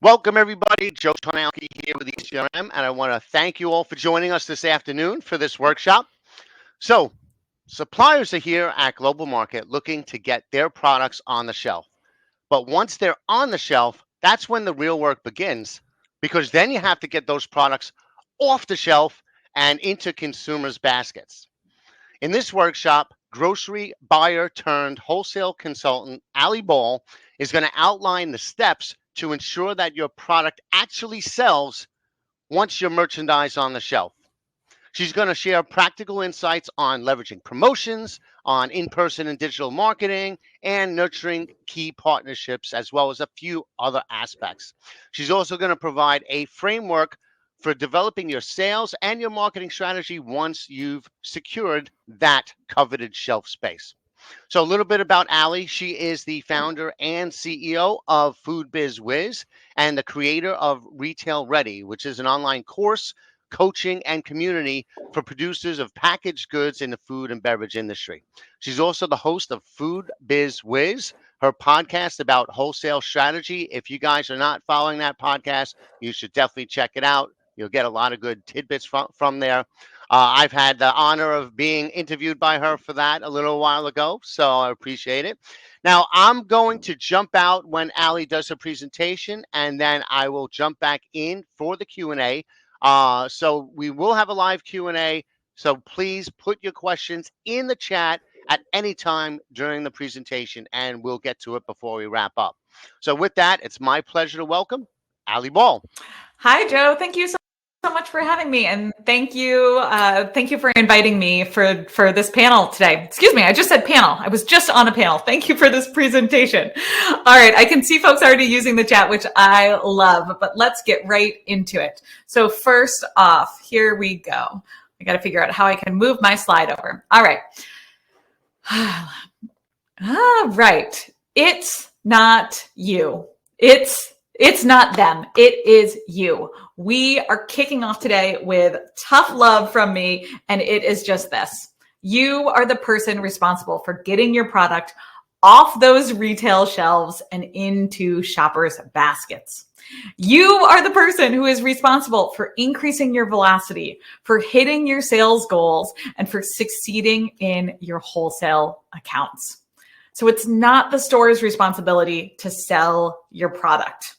Welcome, everybody. Joe Tonalki here with ECRM, and I want to thank you all for joining us this afternoon for this workshop. So, suppliers are here at Global Market looking to get their products on the shelf. But once they're on the shelf, that's when the real work begins, because then you have to get those products off the shelf and into consumers' baskets. In this workshop, grocery buyer turned wholesale consultant Alli is going to outline the steps to ensure that your product actually sells once your merchandise on the shelf. She's going to share practical insights on leveraging promotions, on in-person and digital marketing, and nurturing key partnerships, as well as a few other aspects. She's also going to provide a framework for developing your sales and your marketing strategy once you've secured that coveted shelf space. So a little bit about Alli. She is the founder and CEO of Food Biz Wiz and the creator of Retail Ready, which is an online course, coaching, and community for producers of packaged goods in the food and beverage industry. She's also the host of Food Biz Wiz, her podcast about wholesale strategy. If you guys are not following that podcast, you should definitely check it out. You'll get a lot of good tidbits from there. I've had the honor of being interviewed by her for that a little while ago, so I appreciate it. Now, I'm going to jump out when Alli does her presentation, and then I will jump back in for the Q&A. So we will have a live Q&A, so please put your questions in the chat at any time during the presentation, and we'll get to it before we wrap up. So with that, it's my pleasure to welcome Alli Ball. Hi, Joe. Thank you so much for having me, and thank you for inviting me for this panel today. Excuse me, I just said panel. I was just on a panel. Thank you for this presentation. All right, I can see folks already using the chat, which I love, but let's get right into it. So first off, here we go. I got to figure out how I can move my slide over. All right. All right. It's not you. It's not them. It is you. We are kicking off today with tough love from me, and it is just this. You are the person responsible for getting your product off those retail shelves and into shoppers' baskets. You are the person who is responsible for increasing your velocity, for hitting your sales goals, and for succeeding in your wholesale accounts. So it's not the store's responsibility to sell your product.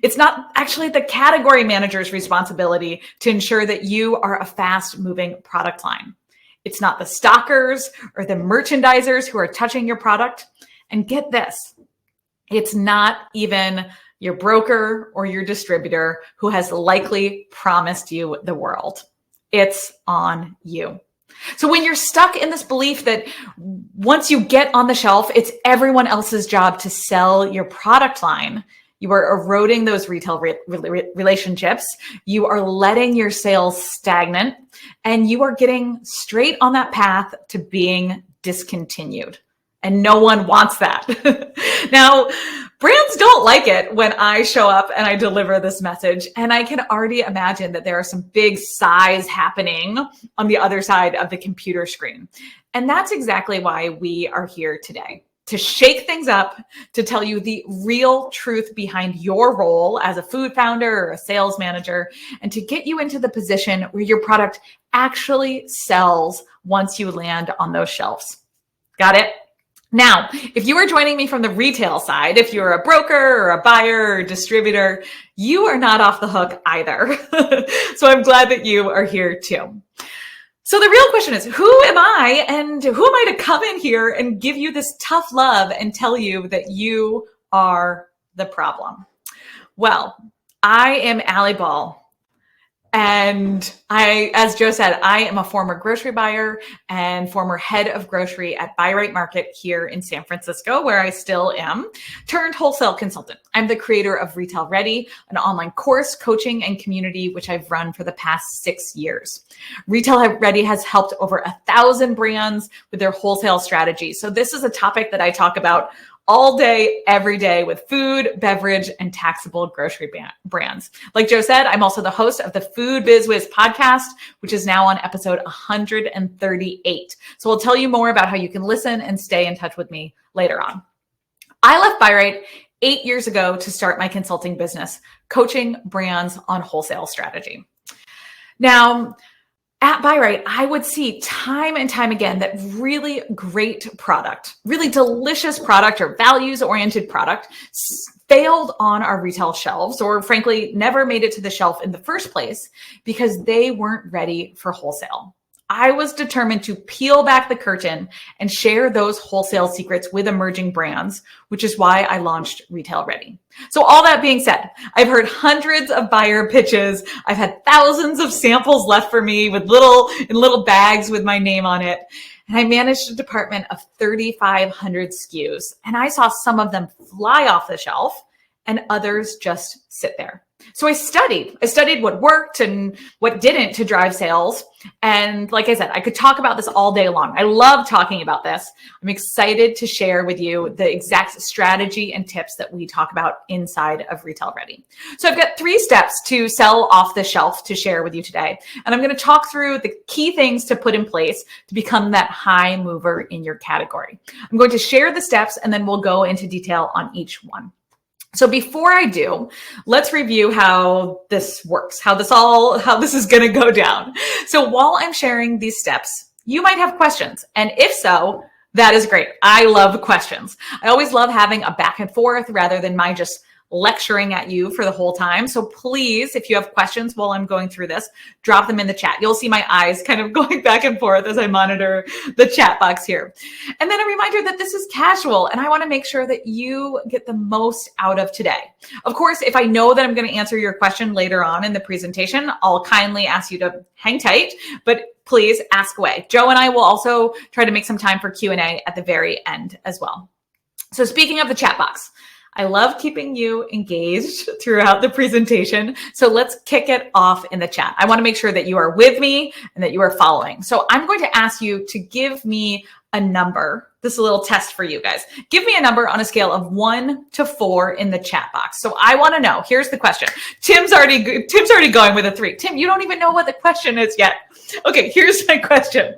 It's not actually the category manager's responsibility to ensure that you are a fast-moving product line. It's not the Stalkers or the merchandisers who are touching your product. And get this, it's not even your broker or your distributor who has likely promised you the world. It's on you. So when you're stuck in this belief that once you get on the shelf, it's everyone else's job to sell your product line, you are eroding those retail relationships. You are letting your sales stagnant, and you are getting straight on that path to being discontinued. And no one wants that. Now, brands don't like it when I show up and I deliver this message. And I can already imagine that there are some big sighs happening on the other side of the computer screen. And that's exactly why we are here today. To shake things up, to tell you the real truth behind your role as a food founder or a sales manager, and to get you into the position where your product actually sells once you land on those shelves. Got it? Now, if you are joining me from the retail side, if you're a broker or a buyer or distributor, you are not off the hook either. So I'm glad that you are here too. So the real question is, who am I and who am I to come in here and give you this tough love and tell you that you are the problem? Well, I am Alli Ball. And as Joe said, I am a former grocery buyer and former head of grocery at Buy Right Market here in San Francisco, where I still am, turned wholesale consultant. I'm the creator of Retail Ready, an online course, coaching, and community, which I've run for the past 6 years. Retail Ready has helped over 1,000 brands with their wholesale strategy. So this is a topic that I talk about all day, every day with food, beverage, and taxable grocery brands. Like Joe said, I'm also the host of the Food Biz Wiz podcast, which is now on episode 138. So I'll tell you more about how you can listen and stay in touch with me later on. I left Buy Right 8 years ago to start my consulting business, coaching brands on wholesale strategy. Now, at Buy Right, I would see time and time again that really great product, really delicious product or values-oriented product failed on our retail shelves, or frankly, never made it to the shelf in the first place because they weren't ready for wholesale. I was determined to peel back the curtain and share those wholesale secrets with emerging brands, which is why I launched Retail Ready. So all that being said, I've heard hundreds of buyer pitches. I've had thousands of samples left for me with little bags with my name on it. And I managed a department of 3,500 SKUs. And I saw some of them fly off the shelf and others just sit there. So I studied what worked and what didn't to drive sales. And like I said, I could talk about this all day long. I love talking about this. I'm excited to share with you the exact strategy and tips that we talk about inside of Retail Ready. So I've got 3 steps to sell off the shelf to share with you today. And I'm going to talk through the key things to put in place to become that high mover in your category. I'm going to share the steps and then we'll go into detail on each one. So before I do, let's review how this works, how this is going to go down. So while I'm sharing these steps, you might have questions. And if so, that is great. I love questions. I always love having a back and forth rather than my just lecturing at you for the whole time. So please, if you have questions while I'm going through this, drop them in the chat. You'll see my eyes kind of going back and forth as I monitor the chat box here. And then a reminder that this is casual and I want to make sure that you get the most out of today. Of course, if I know that I'm going to answer your question later on in the presentation, I'll kindly ask you to hang tight, but please ask away. Joe and I will also try to make some time for Q&A at the very end as well. So speaking of the chat box, I love keeping you engaged throughout the presentation. So let's kick it off in the chat. I want to make sure that you are with me and that you are following. So I'm going to ask you to give me a number. This is a little test for you guys. Give me a number on a scale of 1 to 4 in the chat box. So I want to know, here's the question. Tim's already going with a 3. Tim, you don't even know what the question is yet. Okay, here's my question.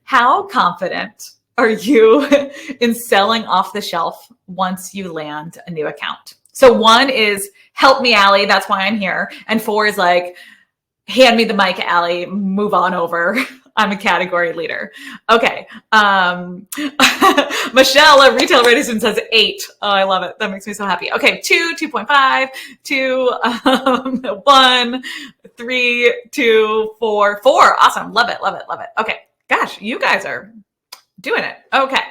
How confident are you in selling off the shelf once you land a new account? So 1 is help me, Alli. That's why I'm here. And 4 is like, hand me the mic, Alli, move on over. I'm a category leader. Okay. Michelle at Retail Ready says 8. Oh, I love it. That makes me so happy. Okay. 2, 2.5, 2, 1, 3, 2, 4, 4. Awesome. Love it. Love it. Love it. Okay. Gosh, you guys are doing it. Okay.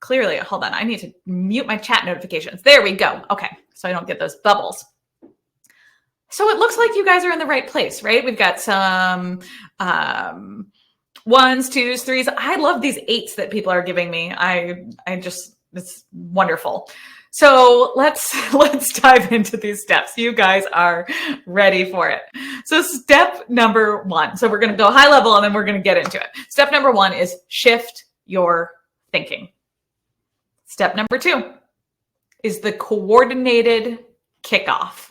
Clearly, hold on. I need to mute my chat notifications. There we go. Okay. So I don't get those bubbles. So it looks like you guys are in the right place, right? We've got some 1s, 2s, 3s. I love these 8s that people are giving me. It's wonderful. So let's dive into these steps. You guys are ready for it. So step number 1. So we're going to go high level and then we're going to get into it. Step number 1 is shift your thinking. Step number 2 is the coordinated kickoff.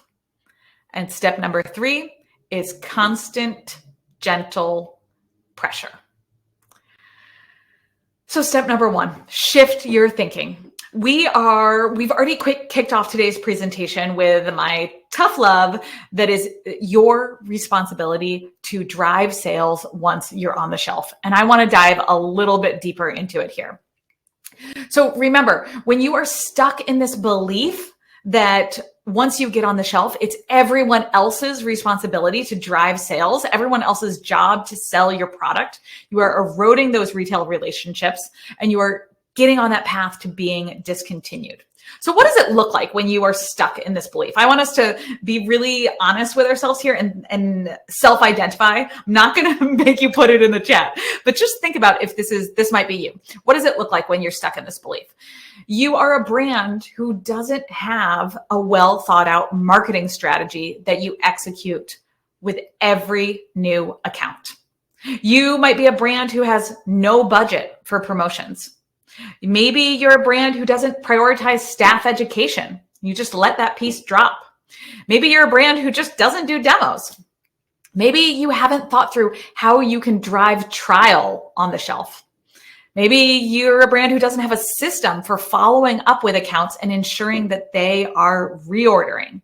And step number 3 is constant, gentle pressure. So step number 1, shift your thinking. We've already kicked off today's presentation with my tough love that is your responsibility to drive sales once you're on the shelf. And I want to dive a little bit deeper into it here. So remember, when you are stuck in this belief that once you get on the shelf, it's everyone else's responsibility to drive sales, everyone else's job to sell your product, you are eroding those retail relationships and you are getting on that path to being discontinued. So what does it look like when you are stuck in this belief? I want us to be really honest with ourselves here and self-identify. I'm not going to make you put it in the chat, but just think about if this might be you. What does it look like when you're stuck in this belief? You are a brand who doesn't have a well thought out marketing strategy that you execute with every new account. You might be a brand who has no budget for promotions. Maybe you're a brand who doesn't prioritize staff education. You just let that piece drop. Maybe you're a brand who just doesn't do demos. Maybe you haven't thought through how you can drive trial on the shelf. Maybe you're a brand who doesn't have a system for following up with accounts and ensuring that they are reordering.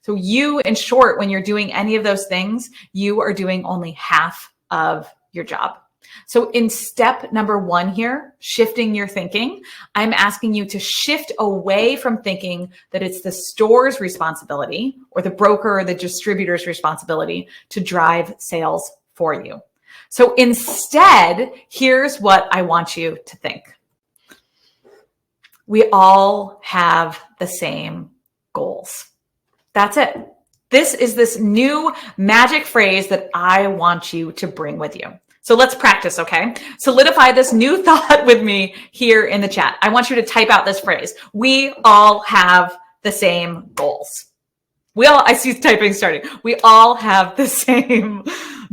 So you, in short, when you're doing any of those things, you are doing only half of your job. So in step number 1 here, shifting your thinking, I'm asking you to shift away from thinking that it's the store's responsibility or the broker or the distributor's responsibility to drive sales for you. So instead, here's what I want you to think. We all have the same goals. That's it. This is this new magic phrase that I want you to bring with you. So let's practice, okay? Solidify this new thought with me here in the chat. I want you to type out this phrase. We all have the same goals. I see typing starting. We all have the same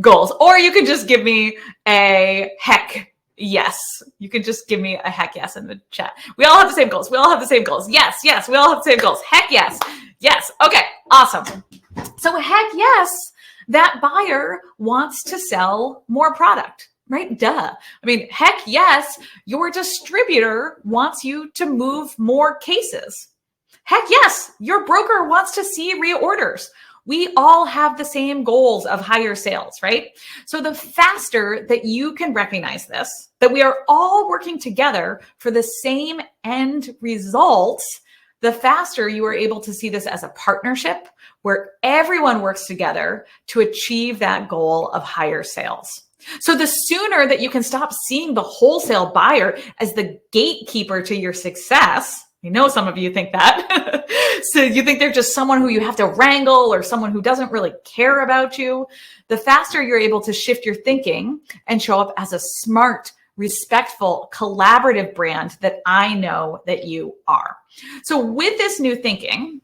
goals. Or you could just give me a heck yes. You can just give me a heck yes in the chat. We all have the same goals. We all have the same goals. Yes, yes, we all have the same goals. Heck yes. Yes. Okay, awesome. So heck yes, that buyer wants to sell more product, right? Duh. I mean, heck yes, your distributor wants you to move more cases. Heck yes, your broker wants to see reorders. We all have the same goals of higher sales, right? So the faster that you can recognize this, that we are all working together for the same end results, the faster you are able to see this as a partnership where everyone works together to achieve that goal of higher sales. So the sooner that you can stop seeing the wholesale buyer as the gatekeeper to your success, I know some of you think that. So you think they're just someone who you have to wrangle or someone who doesn't really care about you. The faster you're able to shift your thinking and show up as a smart, respectful, collaborative brand that I know that you are. So with this new thinking,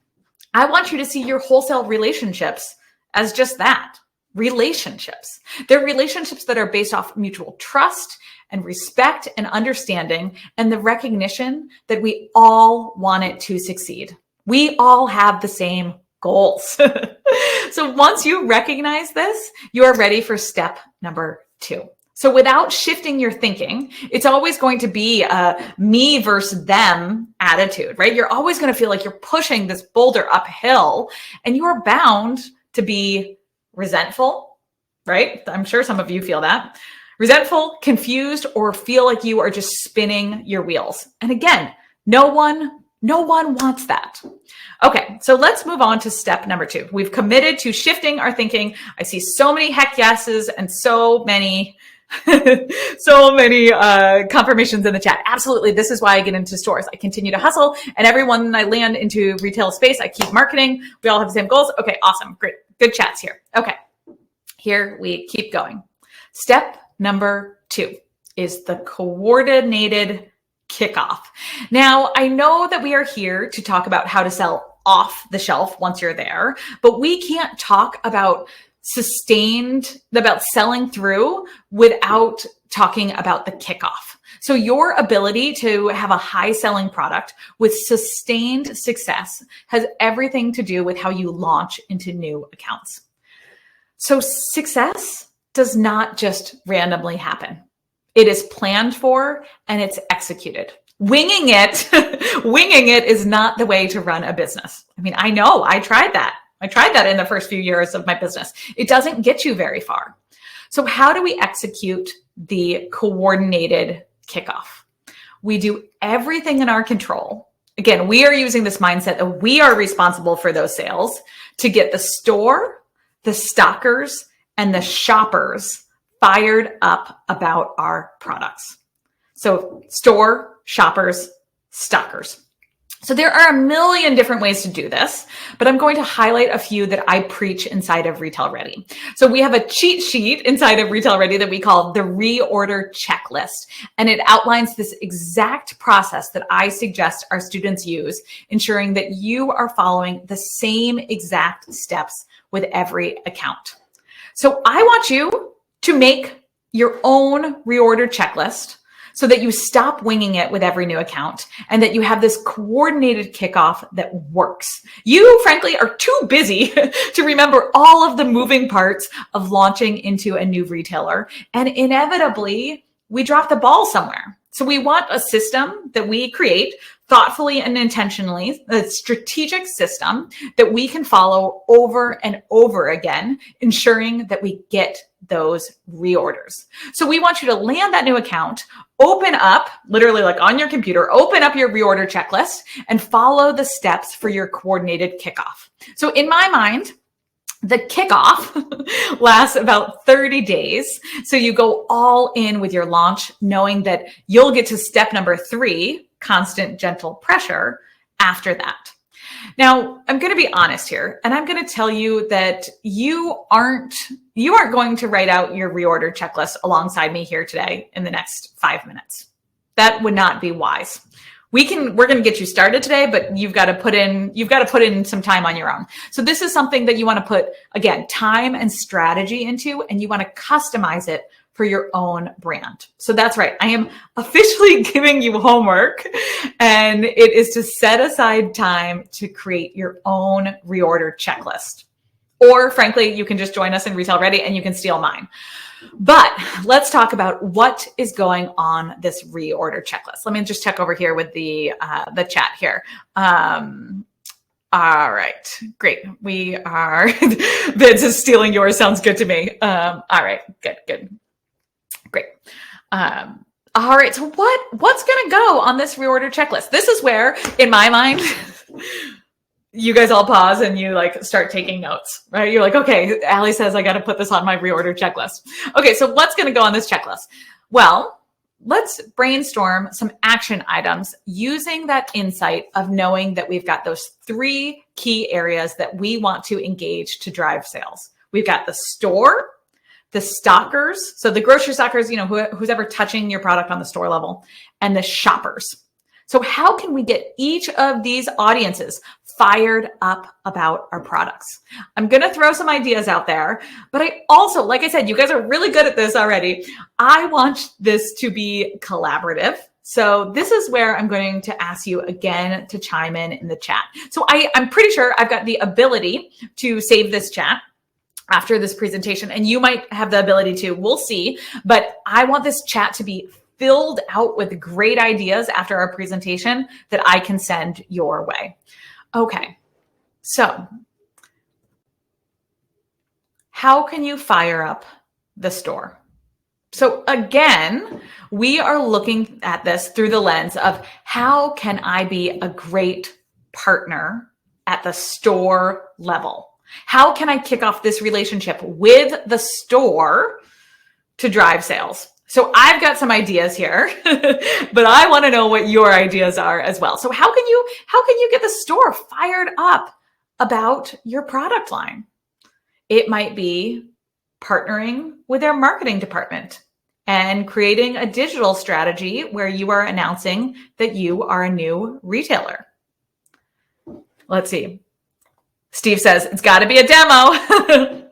I want you to see your wholesale relationships as just that, relationships. They're relationships that are based off mutual trust and respect and understanding and the recognition that we all want it to succeed. We all have the same goals. So once you recognize this, you are ready for step number 2. So without shifting your thinking, it's always going to be a me versus them attitude, right? You're always going to feel like you're pushing this boulder uphill and you are bound to be resentful, right? I'm sure some of you feel that. Resentful, confused, or feel like you are just spinning your wheels. And again, no one wants that. Okay, so let's move on to step number 2. We've committed to shifting our thinking. I see so many heck yeses and so many confirmations in the chat. Absolutely. This is why I get into stores. I continue to hustle, and everyone I land into retail space, I keep marketing. We all have the same goals. Okay, awesome. Great. Good chats here. Okay, here we keep going. Step number 2 is the coordinated kickoff. Now, I know that we are here to talk about how to sell off the shelf once you're there, but we can't talk about selling through without talking about the kickoff. So your ability to have a high selling product with sustained success has everything to do with how you launch into new accounts. So success does not just randomly happen. It is planned for and it's executed. Winging it is not the way to run a business. I mean, I know, I tried that in the first few years of my business. It doesn't get you very far. So how do we execute the coordinated kickoff? We do everything in our control. Again, we are using this mindset that we are responsible for those sales to get the store, the stalkers, and the shoppers fired up about our products. So store, shoppers, stalkers. So there are a million different ways to do this, but I'm going to highlight a few that I preach inside of Retail Ready. So we have a cheat sheet inside of Retail Ready that we call the Reorder checklist, and it outlines this exact process that I suggest our students use, ensuring that you are following the same exact steps with every account. So I want you to make your own reorder checklist so that you stop winging it with every new account and that you have this coordinated kickoff that works. You, frankly, are too busy to remember all of the moving parts of launching into a new retailer. And inevitably, we drop the ball somewhere. So we want a system that we create thoughtfully and intentionally, a strategic system that we can follow over and over again, ensuring that we get those reorders. So we want you to land that new account, open up, literally like on your computer, open up your reorder checklist and follow the steps for your coordinated kickoff. So in my mind, the kickoff lasts about 30 days. So you go all in with your launch, knowing that you'll get to step number 3, constant gentle pressure, after that. Now, I'm going to be honest here, and I'm going to tell you that you aren't going to write out your reorder checklist alongside me here today in the next 5 minutes. That would not be wise. We're going to get you started today, but you've got to put in some time on your own. So this is something that you want to put, again, time and strategy into, and you want to customize it for your own brand. So that's right. I am officially giving you homework, and it is to set aside time to create your own reorder checklist. Or frankly, you can just join us in Retail Ready and you can steal mine. But let's talk about what is going on this reorder checklist. Let me just check over here with the chat here. All right, great. We are, Vince is stealing yours. Sounds good to me. All right, good. Great. All right, so what's going to go on this reorder checklist? This is where, in my mind, you guys all pause and you like start taking notes, right? You're like, okay, Alli says I got to put this on my reorder checklist. Okay, so what's going to go on this checklist? Well, let's brainstorm some action items using that insight of knowing that we've got those 3 key areas that we want to engage to drive sales. We've got the store, the stalkers, so the grocery stalkers, who's ever touching your product on the store level, and the shoppers. So how can we get each of these audiences fired up about our products? I'm going to throw some ideas out there, but I also, like I said, you guys are really good at this already. I want this to be collaborative. So this is where I'm going to ask you again to chime in the chat. So I'm pretty sure I've got the ability to save this chat after this presentation, and you might have the ability to, we'll see, but I want this chat to be filled out with great ideas after our presentation that I can send your way. Okay, so how can you fire up the store? So again, we are looking at this through the lens of how can I be a great partner at the store level? How can I kick off this relationship with the store to drive sales? So I've got some ideas here, but I want to know what your ideas are as well. So how can you get the store fired up about your product line? It might be partnering with their marketing department and creating a digital strategy where you are announcing that you are a new retailer. Let's see. Steve says it's got to be a demo.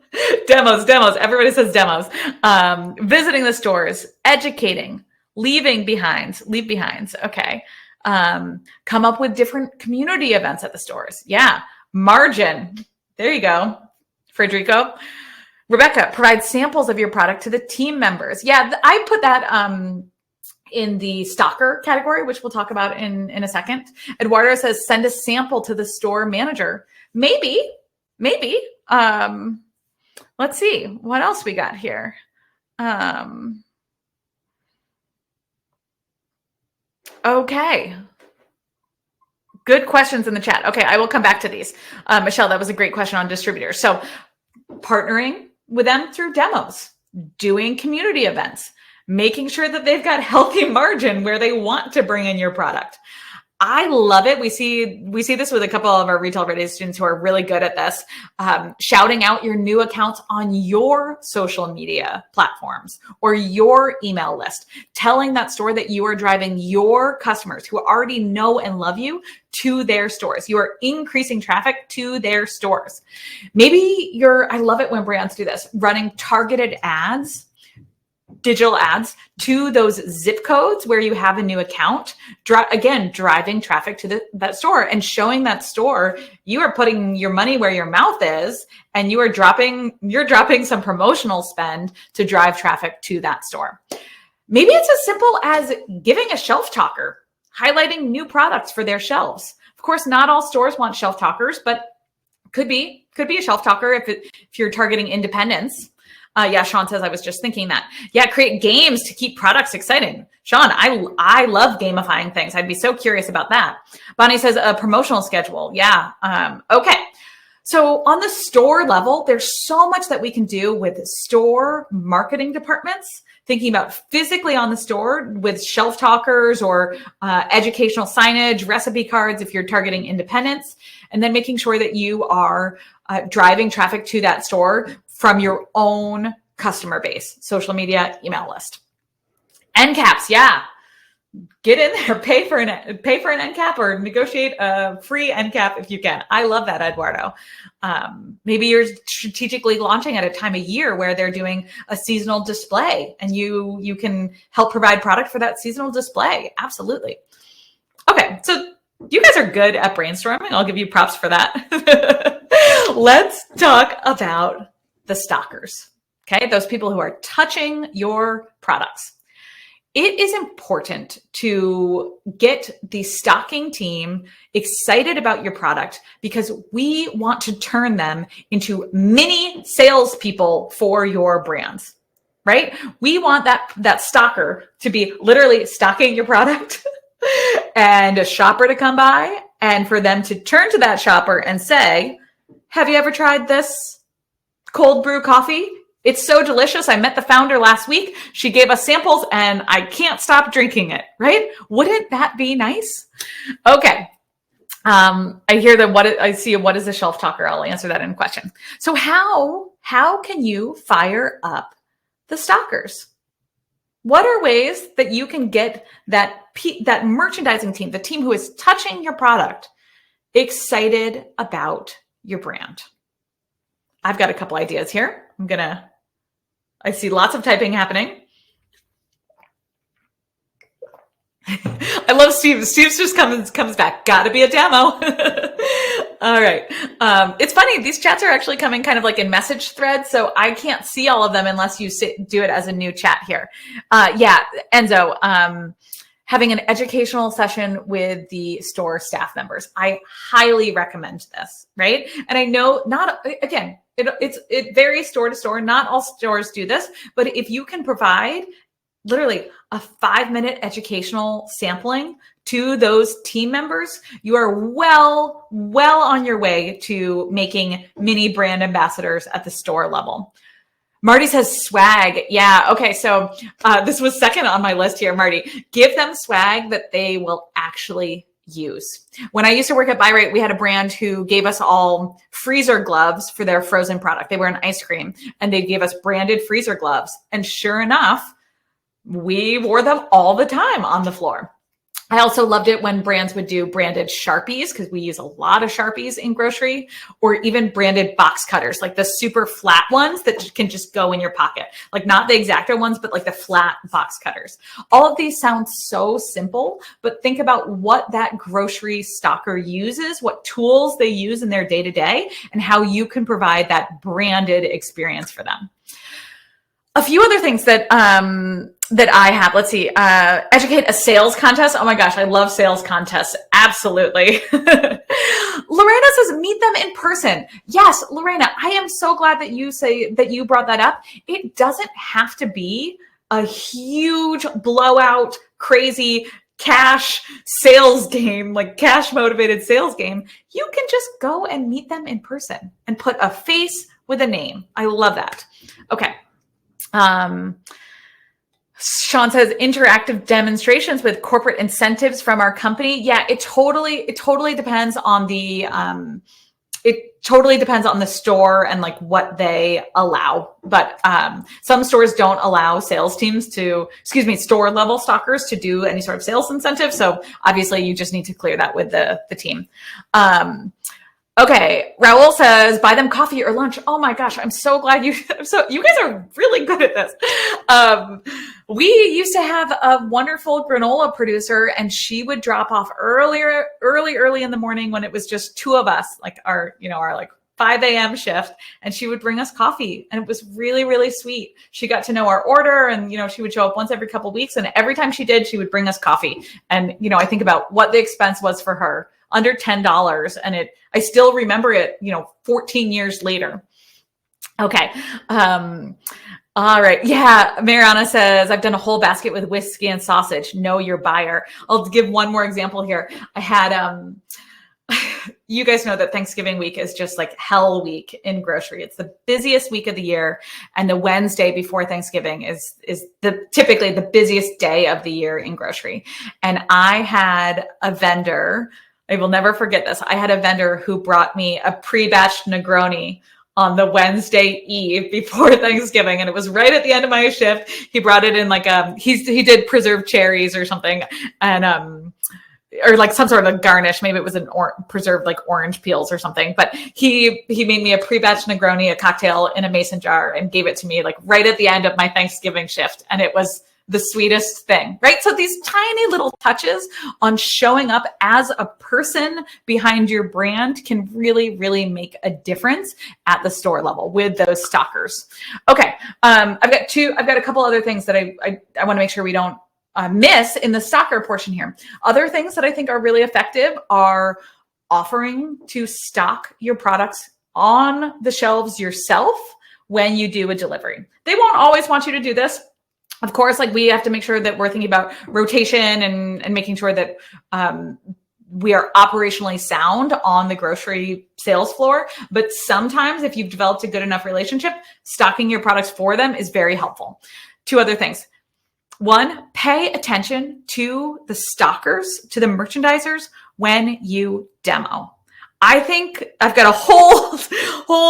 Demos. Everybody says demos. Visiting the stores, educating, leave behinds. Okay. Come up with different community events at the stores. Yeah. Margin. There you go. Frederico. Rebecca, provide samples of your product to the team members. Yeah. I put that in the stalker category, which we'll talk about in a second. Eduardo says, send a sample to the store manager. Maybe. Let's see what else we got here. Okay. Good questions in the chat. Okay, I will come back to these. Michelle, that was a great question on distributors. So partnering with them through demos, doing community events, making sure that they've got healthy margin where they want to bring in your product. I love it. We see this with a couple of our Retail Ready students who are really good at this, shouting out your new accounts on your social media platforms or your email list, telling that store that you are driving your customers who already know and love you to their stores. You are increasing traffic to their stores. Maybe I love it when brands do this, running targeted ads, digital ads to those zip codes where you have a new account, driving traffic to that store and showing that store you are putting your money where your mouth is, and you're dropping some promotional spend to drive traffic to that store. Maybe it's as simple as giving a shelf talker, highlighting new products for their shelves. Of course, not all stores want shelf talkers, but could be a shelf talker if you're targeting independents. Yeah, Sean says, I was just thinking that. Yeah, create games to keep products exciting. Sean, I love gamifying things. I'd be so curious about that. Bonnie says a promotional schedule. Yeah. Okay. So on the store level, there's so much that we can do with store marketing departments, thinking about physically on the store with shelf talkers or educational signage, recipe cards if you're targeting independents, and then making sure that you are driving traffic to that store from your own customer base, social media, email list. End caps, yeah. Get in there, pay for an end cap or negotiate a free end cap if you can. I love that, Eduardo. Maybe you're strategically launching at a time of year where they're doing a seasonal display and you can help provide product for that seasonal display. Absolutely. Okay, so you guys are good at brainstorming. I'll give you props for that. Let's talk about the stalkers. Okay, those people who are touching your products. It is important to get the stocking team excited about your product because we want to turn them into mini salespeople for your brands, right? We want that stalker to be literally stocking your product and a shopper to come by and for them to turn to that shopper and say, have you ever tried this cold brew coffee? It's so delicious. I met the founder last week. She gave us samples and I can't stop drinking it, right? Wouldn't that be nice? Okay. I hear that what is a shelf talker? I'll answer that in a question. So how can you fire up the stalkers? What are ways that you can get that merchandising team, the team who is touching your product, excited about your brand? I've got a couple ideas here. I see lots of typing happening. I love Steve. Steve's just comes back. Gotta be a demo. All right. It's funny. These chats are actually coming kind of like in message threads. So I can't see all of them unless you do it as a new chat here. Yeah. Enzo, having an educational session with the store staff members. I highly recommend this, right? And I know it varies store to store. Not all stores do this, but if you can provide literally a 5-minute educational sampling to those team members, you are well on your way to making mini brand ambassadors at the store level. Marty says swag. Yeah. Okay. So this was second on my list here, Marty. Give them swag that they will actually use. When I used to work at Buy Rate, we had a brand who gave us all freezer gloves for their frozen product. They were an ice cream and they gave us branded freezer gloves. And sure enough, we wore them all the time on the floor. I also loved it when brands would do branded Sharpies because we use a lot of Sharpies in grocery, or even branded box cutters, like the super flat ones that can just go in your pocket, like not the X-Acto ones, but like the flat box cutters. All of these sound so simple, but think about what that grocery stalker uses, what tools they use in their day-to-day, and how you can provide that branded experience for them. A few other things that I have. Let's see. Educate a sales contest. Oh my gosh, I love sales contests. Absolutely. Lorena says, meet them in person. Yes, Lorena, I am so glad that you brought that up. It doesn't have to be a huge blowout, crazy cash sales game, like cash motivated sales game. You can just go and meet them in person and put a face with a name. I love that. Okay. Sean says interactive demonstrations with corporate incentives from our company. Yeah, it totally depends on the store and like what they allow. But some stores don't allow sales teams store level stalkers to do any sort of sales incentive. So obviously you just need to clear that with the team. Okay, Raul says, buy them coffee or lunch. Oh my gosh, I'm so glad you guys are really good at this. We used to have a wonderful granola producer and she would drop off early in the morning when it was just two of us, like our 5 a.m. shift, and she would bring us coffee, and it was really, really sweet. She got to know our order, and she would show up once every couple of weeks, and every time she did, she would bring us coffee. And I think about what the expense was for her, under $10, and I still remember it 14 years later. Okay. All right. Yeah. Mariana says, I've done a whole basket with whiskey and sausage. Know your buyer. I'll give one more example here. I had, you guys know that Thanksgiving week is just like hell week in grocery. It's the busiest week of the year. And the Wednesday before Thanksgiving is typically the busiest day of the year in grocery. And I had a vendor, I will never forget this. I had a vendor who brought me a pre-batched Negroni on the Wednesday eve before Thanksgiving. And it was right at the end of my shift. He brought it in like, he did preserved cherries or something. And, or like some sort of garnish. Maybe it was preserved like orange peels or something, but he made me a pre-batched Negroni, a cocktail in a mason jar, and gave it to me like right at the end of my Thanksgiving shift. And it was the sweetest thing, right? So these tiny little touches on showing up as a person behind your brand can really, really make a difference at the store level with those stalkers. Okay. I've got a couple other things that I want to make sure we don't miss in the stalker portion here. Other things that I think are really effective are offering to stock your products on the shelves yourself when you do a delivery. They won't always want you to do this. Of course, like we have to make sure that we're thinking about rotation and making sure that we are operationally sound on the grocery sales floor. But sometimes if you've developed a good enough relationship, stocking your products for them is very helpful. Two other things. One, pay attention to the stalkers, to the merchandisers when you demo. I think I've got a whole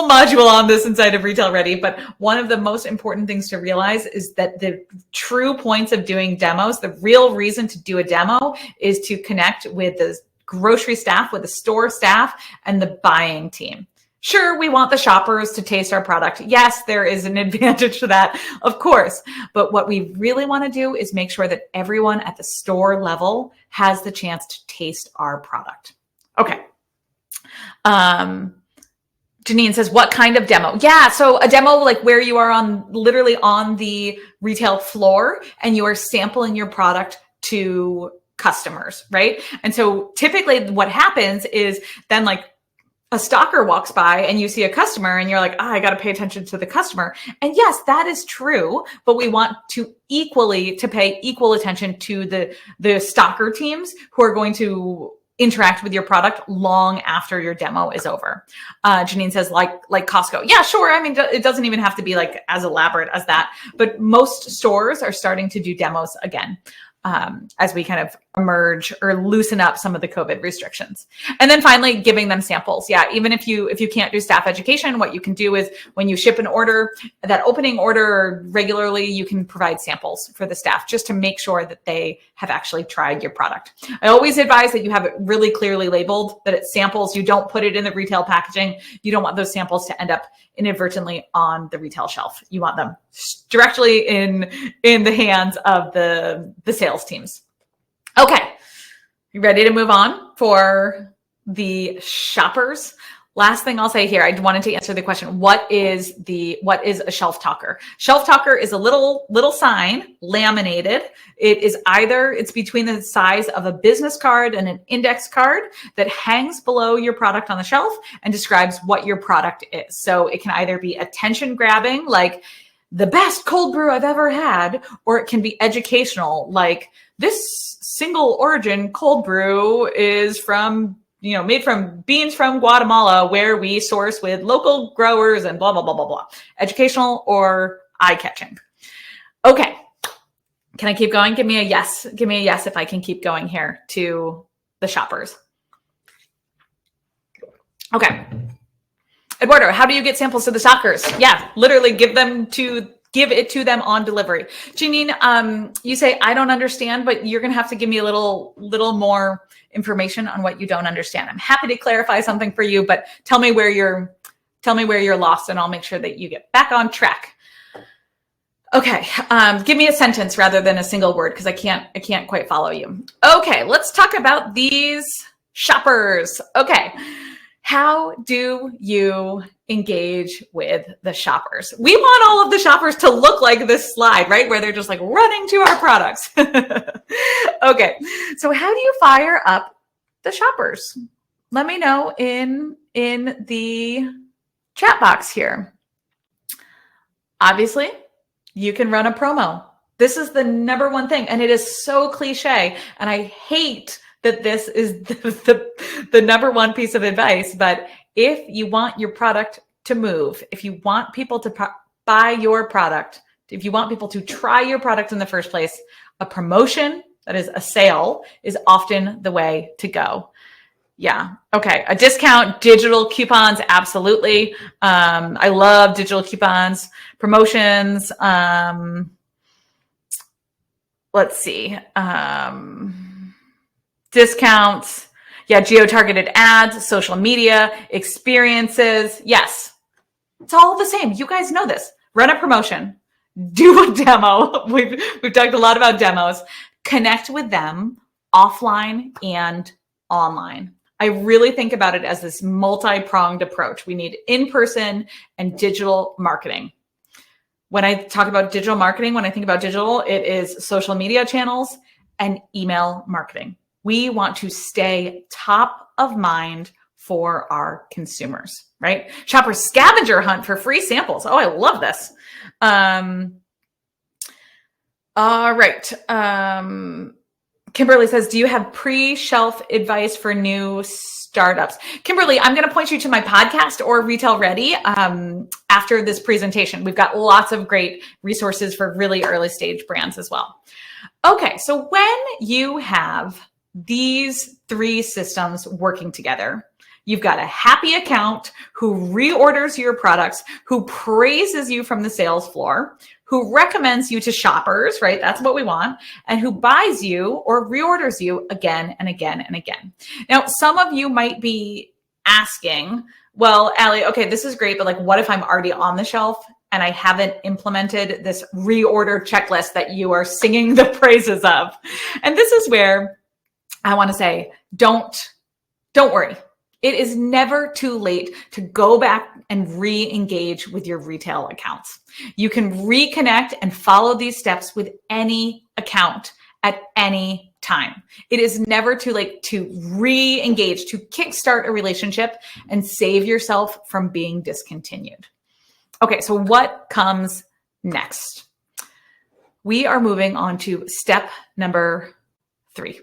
module on this inside of Retail Ready, but one of the most important things to realize is that the true points of doing demos, the real reason to do a demo is to connect with the grocery staff, with the store staff, and the buying team. Sure, we want the shoppers to taste our product. Yes, there is an advantage to that, of course. But what we really want to do is make sure that everyone at the store level has the chance to taste our product. Okay. Janine says, what kind of demo? Yeah, so a demo like where you are literally on the retail floor and you are sampling your product to customers, right? And so typically what happens is then like a stalker walks by and you see a customer and you're like, I got to pay attention to the customer. And yes, that is true, but we want to pay equal attention to the stalker teams who are going to interact with your product long after your demo is over. Janine says like Costco. Yeah, sure. I mean, it doesn't even have to be like as elaborate as that, but most stores are starting to do demos again. As we kind of emerge or loosen up some of the COVID restrictions. And then finally, giving them samples. Yeah, even if you can't do staff education, what you can do is when you ship an order, that opening order regularly, you can provide samples for the staff just to make sure that they have actually tried your product. I always advise that you have it really clearly labeled, that it's samples. You don't put it in the retail packaging. You don't want those samples to end up inadvertently on the retail shelf. You want them directly in the hands of the sales teams. Okay, you ready to move on for the shoppers? Last thing I'll say here, I wanted to answer the question, what is a shelf talker? Shelf talker is a little sign, laminated. It's between the size of a business card and an index card that hangs below your product on the shelf and describes what your product is. So it can either be attention grabbing, like the best cold brew I've ever had, or it can be educational, like this single origin cold brew is made from beans from Guatemala, where we source with local growers and blah, blah, blah, blah, blah. Educational or eye-catching. Okay. Can I keep going? Give me a yes. Give me a yes if I can keep going here to the shoppers. Okay. Eduardo, how do you get samples to the stalkers? Yeah, literally give it to them on delivery. Janine, you say, I don't understand, but you're going to have to give me a little more information on what you don't understand. I'm happy to clarify something for you, but tell me where you're lost and I'll make sure that you get back on track. Okay. Give me a sentence rather than a single word, because I can't quite follow you. Okay. Let's talk about these shoppers. Okay. How do you engage with the shoppers? We want all of the shoppers to look like this slide, right? Where they're just like running to our products. Okay. So how do you fire up the shoppers? Let me know in the chat box here. Obviously, you can run a promo. This is the number one thing. And it is so cliche. And I hate that this is the number one piece of advice. But if you want your product to move, if you want people to buy your product, if you want people to try your product in the first place, a promotion, that is a sale, is often the way to go. Yeah. Okay. A discount, digital coupons. Absolutely. I love digital coupons, promotions. Let's see. Discounts. Yeah. Geo-targeted ads, social media, experiences. Yes. It's all the same. You guys know this. Run a promotion, do a demo. We've talked a lot about demos. Connect with them offline and online. I really think about it as this multi-pronged approach. We need in-person and digital marketing. When I talk about digital marketing, when I think about digital, it is social media channels and email marketing. We want to stay top of mind for our consumers, right? Shopper scavenger hunt for free samples. Oh, I love this. All right. Kimberly says, do you have pre-shelf advice for new startups? Kimberly, I'm going to point you to my podcast or Retail Ready after this presentation. We've got lots of great resources for really early stage brands as well. Okay, so when you have these three systems working together, you've got a happy account who reorders your products, who praises you from the sales floor, who recommends you to shoppers, right? That's what we want. And who buys you or reorders you again and again and again. Now, some of you might be asking, well, Alli, okay, this is great, but like, what if I'm already on the shelf and I haven't implemented this reorder checklist that you are singing the praises of? And this is where I want to say, don't worry. It is never too late to go back and re-engage with your retail accounts. You can reconnect and follow these steps with any account at any time. It is never too late to re-engage, to kickstart a relationship and save yourself from being discontinued. Okay, so what comes next? We are moving on to step number 3,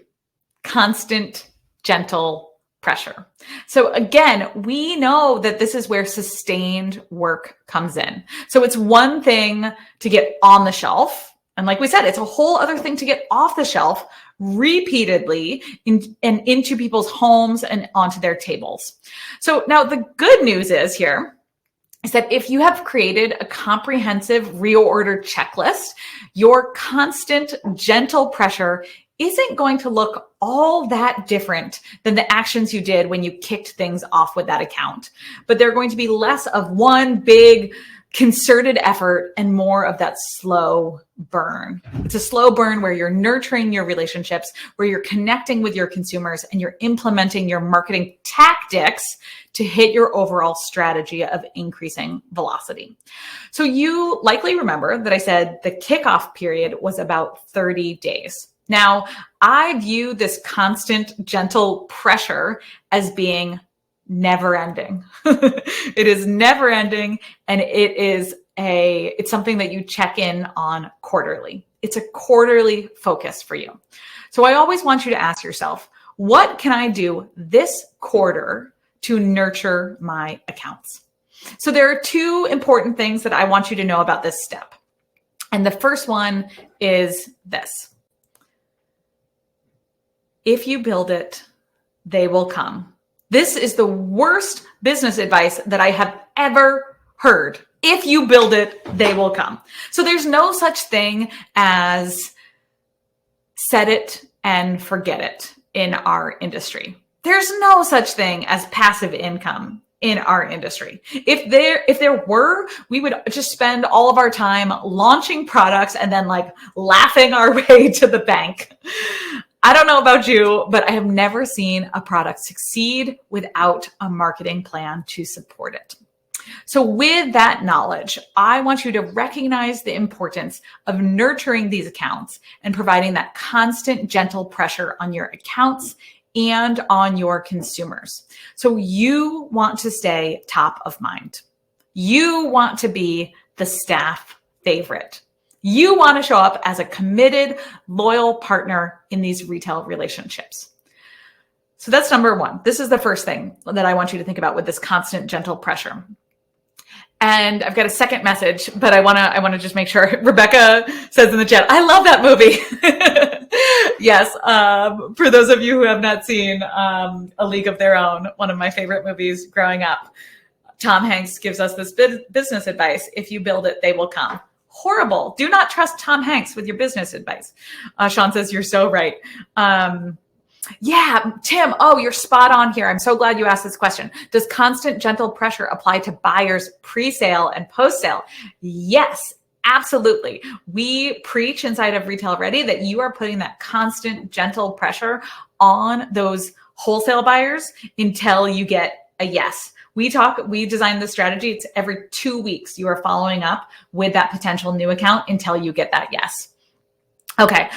constant, gentle pressure. So again, we know that this is where sustained work comes in. So it's one thing to get on the shelf. And like we said, it's a whole other thing to get off the shelf repeatedly and into people's homes and onto their tables. So now the good news is here is that if you have created a comprehensive reorder checklist, your constant, gentle pressure isn't going to look all that different than the actions you did when you kicked things off with that account. But they're going to be less of one big concerted effort and more of that slow burn. It's a slow burn where you're nurturing your relationships, where you're connecting with your consumers and you're implementing your marketing tactics to hit your overall strategy of increasing velocity. So you likely remember that I said the kickoff period was about 30 days. Now, I view this constant, gentle pressure as being never ending. It is never ending. And it's something that you check in on quarterly. It's a quarterly focus for you. So I always want you to ask yourself, what can I do this quarter to nurture my accounts? So there are 2 important things that I want you to know about this step. And the first one is this. If you build it, they will come. This is the worst business advice that I have ever heard. If you build it, they will come. So there's no such thing as set it and forget it in our industry. There's no such thing as passive income in our industry. If there were, we would just spend all of our time launching products and then like laughing our way to the bank. I don't know about you, but I have never seen a product succeed without a marketing plan to support it. So with that knowledge, I want you to recognize the importance of nurturing these accounts and providing that constant, gentle pressure on your accounts and on your consumers. So you want to stay top of mind. You want to be the staff favorite. You want to show up as a committed, loyal partner in these retail relationships. So that's number one. This is the first thing that I want you to think about with this constant, gentle pressure. And I've got a second message, but I want to just make sure. Rebecca says in the chat, I love that movie. Yes. For those of you who have not seen A League of Their Own, one of my favorite movies growing up, Tom Hanks gives us this business advice. If you build it, they will come. Horrible. Do not trust Tom Hanks with your business advice. Sean says, you're so right. Yeah, Tim, you're spot on here. I'm so glad you asked this question. Does constant gentle pressure apply to buyers pre-sale and post-sale? Yes, absolutely. We preach inside of Retail Ready that you are putting that constant gentle pressure on those wholesale buyers until you get a yes. We design the strategy. It's every 2 weeks. You are following up with that potential new account until you get that yes. Okay.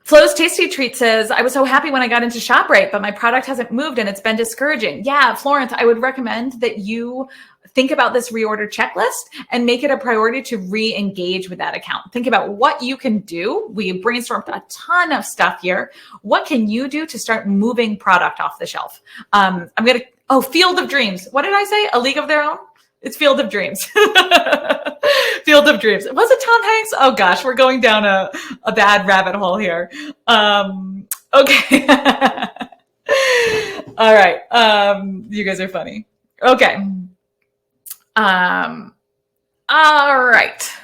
Flo's Tasty Treat says, I was so happy when I got into ShopRite, but my product hasn't moved and it's been discouraging. Yeah, Florence, I would recommend that you think about this reorder checklist and make it a priority to re-engage with that account. Think about what you can do. We brainstormed a ton of stuff here. What can you do to start moving product off the shelf? Field of Dreams. What did I say? A League of Their Own? It's Field of Dreams. Field of Dreams. Was it Tom Hanks? Oh gosh, we're going down a bad rabbit hole here. Okay. All right. You guys are funny. Okay. All right.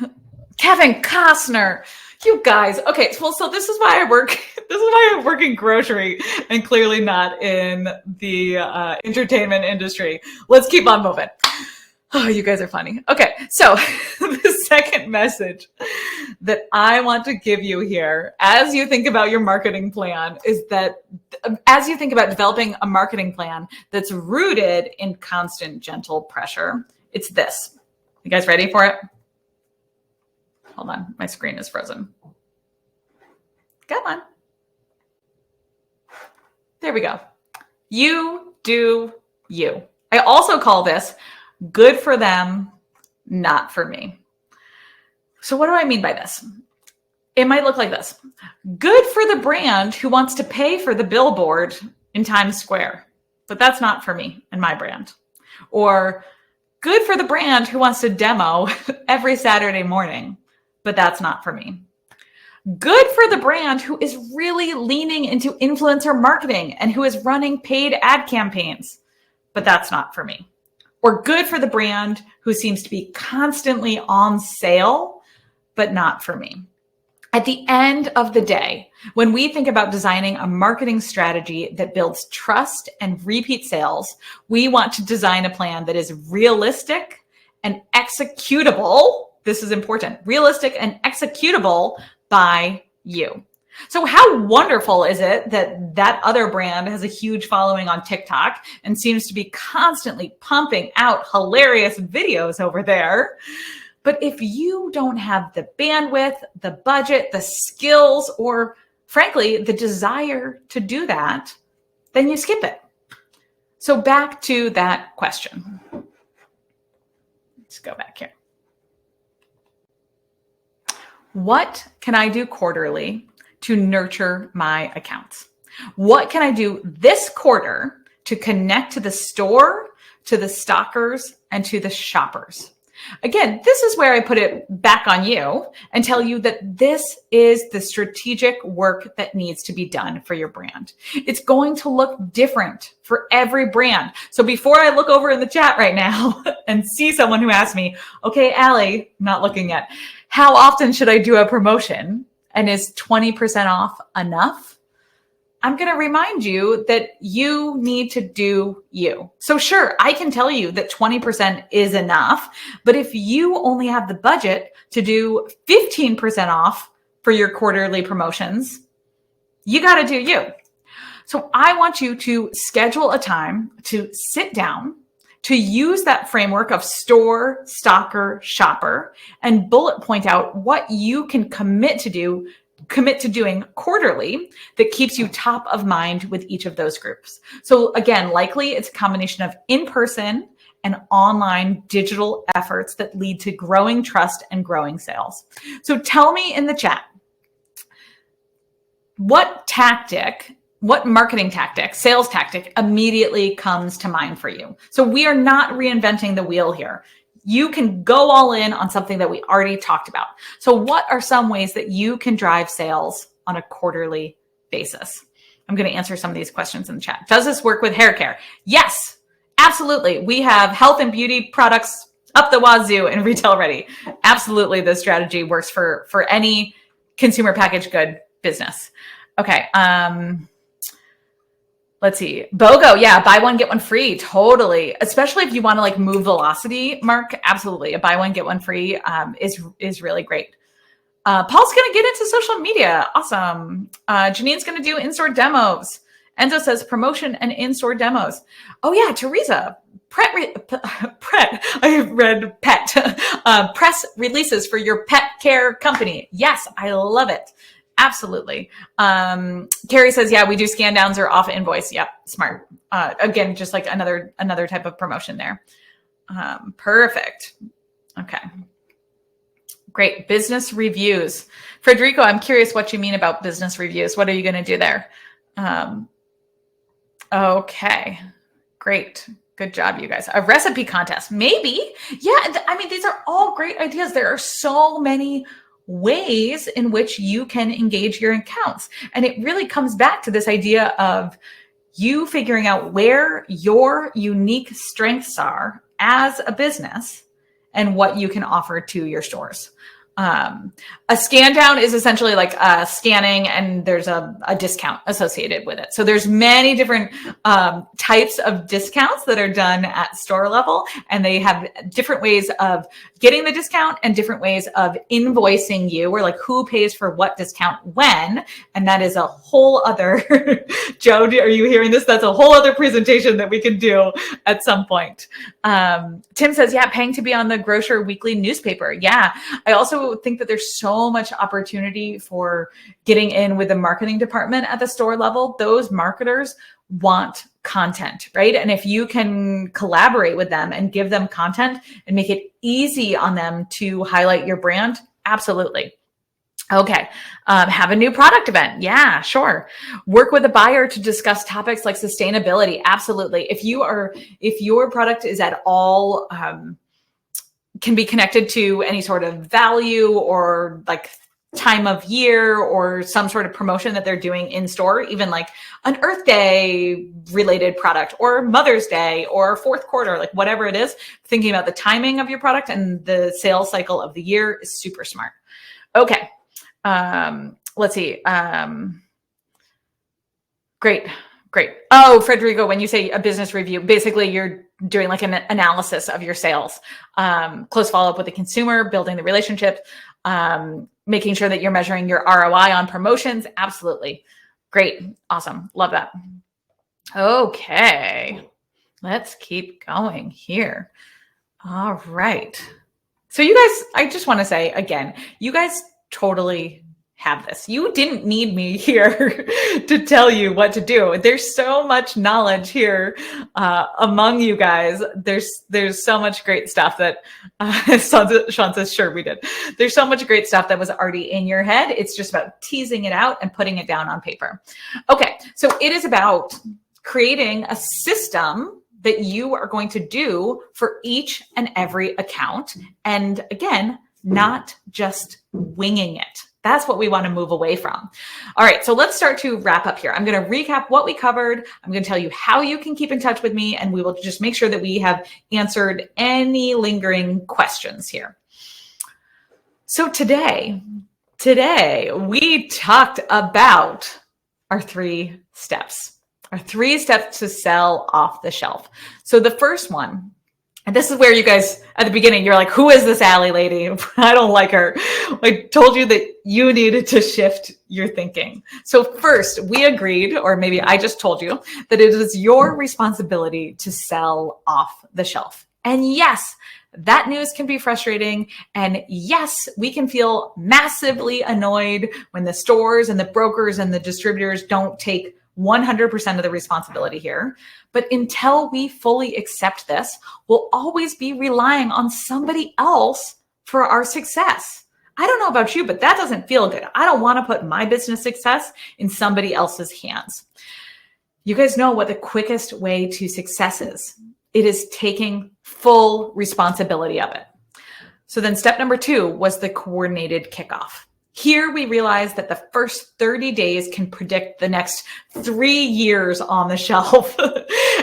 Kevin Costner. You guys. Okay. Well, so this is why I work. This is why I work in grocery and clearly not in the entertainment industry. Let's keep on moving. Oh, you guys are funny. Okay, so the second message that I want to give you here as you think about your marketing plan is that as you think about developing a marketing plan that's rooted in constant, gentle pressure, it's this. You guys ready for it? Hold on, my screen is frozen. Come on. There we go. You do you. I also call this good for them, not for me. So what do I mean by this? It might look like this. Good for the brand who wants to pay for the billboard in Times Square, but that's not for me and my brand. Or good for the brand who wants to demo every Saturday morning, but that's not for me. Good for the brand who is really leaning into influencer marketing and who is running paid ad campaigns, but that's not for me. Or good for the brand who seems to be constantly on sale, but not for me. At the end of the day, when we think about designing a marketing strategy that builds trust and repeat sales, we want to design a plan that is realistic and executable. This is important. Realistic and executable by you. So how wonderful is it that that other brand has a huge following on TikTok and seems to be constantly pumping out hilarious videos over there? But if you don't have the bandwidth, the budget, the skills, or frankly, the desire to do that, then you skip it. So back to that question. Let's go back here. What can I do quarterly to nurture my accounts? What can I do this quarter to connect to the store, to the stalkers, and to the shoppers? Again, this is where I put it back on you and tell you that this is the strategic work that needs to be done for your brand. It's going to look different for every brand. So before I look over in the chat right now and see someone who asked me, okay, Alli, not looking yet, how often should I do a promotion? And is 20% off enough? I'm going to remind you that you need to do you. So sure, I can tell you that 20% is enough, but if you only have the budget to do 15% off for your quarterly promotions, you got to do you. So I want you to schedule a time to sit down, to use that framework of store, stalker, shopper, and bullet point out what you can commit to doing quarterly that keeps you top of mind with each of those groups. So again, likely it's a combination of in-person and online digital efforts that lead to growing trust and growing sales. So tell me in the chat, what marketing tactic, sales tactic immediately comes to mind for you? So we are not reinventing the wheel here. You can go all in on something that we already talked about. So what are some ways that you can drive sales on a quarterly basis? I'm going to answer some of these questions in the chat. Does this work with hair care? Yes, absolutely. We have health and beauty products up the wazoo and retail ready. Absolutely. This strategy works for any consumer packaged good business. Okay. Let's see. BOGO. Yeah. Buy one, get one free. Totally. Especially if you want to like move velocity, Mark. Absolutely. A buy one, get one free is really great. Paul's going to get into social media. Awesome. Janine's going to do in-store demos. Enzo says promotion and in-store demos. Oh yeah. Teresa. I read pet. Press releases for your pet care company. Yes. I love it. Absolutely. Carrie says, yeah, we do scan downs or off invoice. Yep. Smart. Again, just like another type of promotion there. Perfect. Okay. Great. Business reviews. Federico, I'm curious what you mean about business reviews. What are you going to do there? Okay. Great. Good job, you guys. A recipe contest. Maybe. Yeah. I mean, these are all great ideas. There are so many ways in which you can engage your accounts. And it really comes back to this idea of you figuring out where your unique strengths are as a business and what you can offer to your stores. A scan down is essentially like scanning and there's a discount associated with it. So there's many different types of discounts that are done at store level, and they have different ways of getting the discount and different ways of invoicing you, or like who pays for what discount when. And that is a whole other, Joe, are you hearing this? That's a whole other presentation that we can do at some point. Tim says, yeah, paying to be on the Grocer Weekly newspaper. Yeah. I also think that there's so much opportunity for getting in with the marketing department at the store level. Those marketers want content, right? And if you can collaborate with them and give them content and make it easy on them to highlight your brand, absolutely. Okay. Have a new product event. Yeah, sure. Work with a buyer to discuss topics like sustainability. Absolutely. If your product is at all, can be connected to any sort of value or like time of year or some sort of promotion that they're doing in store, even like an Earth Day related product or Mother's Day or fourth quarter, like whatever it is, thinking about the timing of your product and the sales cycle of the year is super smart. Okay. Let's see. Great. Oh, Frederico, when you say a business review, basically you're doing like an analysis of your sales, close follow-up with the consumer, building the relationship, making sure that you're measuring your ROI on promotions. Absolutely. Great. Awesome. Love that. Okay. Let's keep going here. All right. So you guys, I just want to say again, you guys totally have this. You didn't need me here to tell you what to do. There's so much knowledge here among you guys. There's so much great stuff that Sean says, sure, we did. There's so much great stuff that was already in your head. It's just about teasing it out and putting it down on paper. Okay, so it is about creating a system that you are going to do for each and every account. And again, not just winging it. That's what we want to move away from. All right, so let's start to wrap up here. I'm going to recap what we covered. I'm going to tell you how you can keep in touch with me, and we will just make sure that we have answered any lingering questions here. So today we talked about our 3 steps to sell off the shelf. So the first one And this is where you guys, at the beginning, you're like, who is this Alli lady? I don't like her. I told you that you needed to shift your thinking. So first, we agreed, or maybe I just told you, that it is your responsibility to sell off the shelf. And yes, that news can be frustrating. And yes, we can feel massively annoyed when the stores and the brokers and the distributors don't take 100% of the responsibility here. But until we fully accept this, we'll always be relying on somebody else for our success. I don't know about you, but that doesn't feel good. I don't want to put my business success in somebody else's hands. You guys know what the quickest way to success is. It is taking full responsibility of it. So then step number 2 was the coordinated kickoff. Here we realized that the first 30 days can predict the next 3 years on the shelf.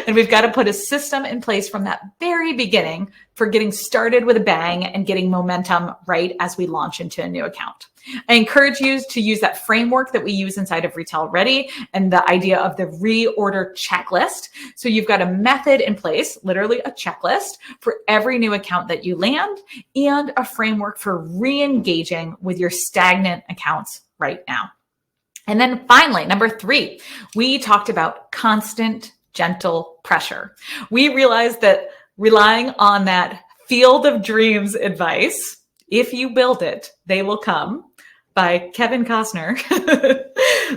And we've got to put a system in place from that very beginning for getting started with a bang and getting momentum right as we launch into a new account. I encourage you to use that framework that we use inside of Retail Ready and the idea of the reorder checklist. So you've got a method in place, literally a checklist for every new account that you land, and a framework for re-engaging with your stagnant accounts right now. And then finally, number 3, we talked about constant, gentle pressure. We realized that relying on that field of dreams advice, if you build it, they will come, by Kevin Costner,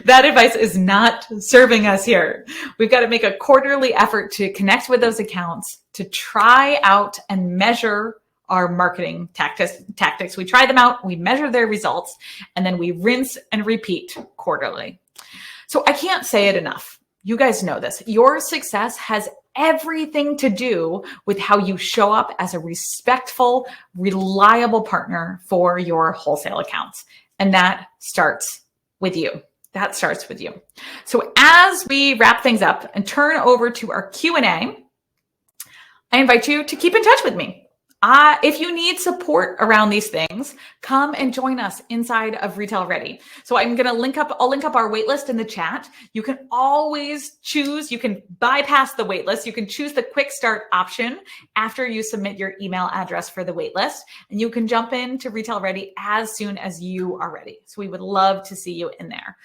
that advice is not serving us here. We've got to make a quarterly effort to connect with those accounts, to try out and measure our marketing tactics. We try them out, we measure their results, and then we rinse and repeat quarterly. So I can't say it enough. You guys know this. Your success has everything to do with how you show up as a respectful, reliable partner for your wholesale accounts. And that starts with you. That starts with you. So as we wrap things up and turn over to our Q&A, I invite you to keep in touch with me. If you need support around these things, come and join us inside of Retail Ready. So I'll link up our waitlist in the chat. You can always choose, you can bypass the waitlist. You can choose the quick start option after you submit your email address for the waitlist, and you can jump into Retail Ready as soon as you are ready. So we would love to see you in there.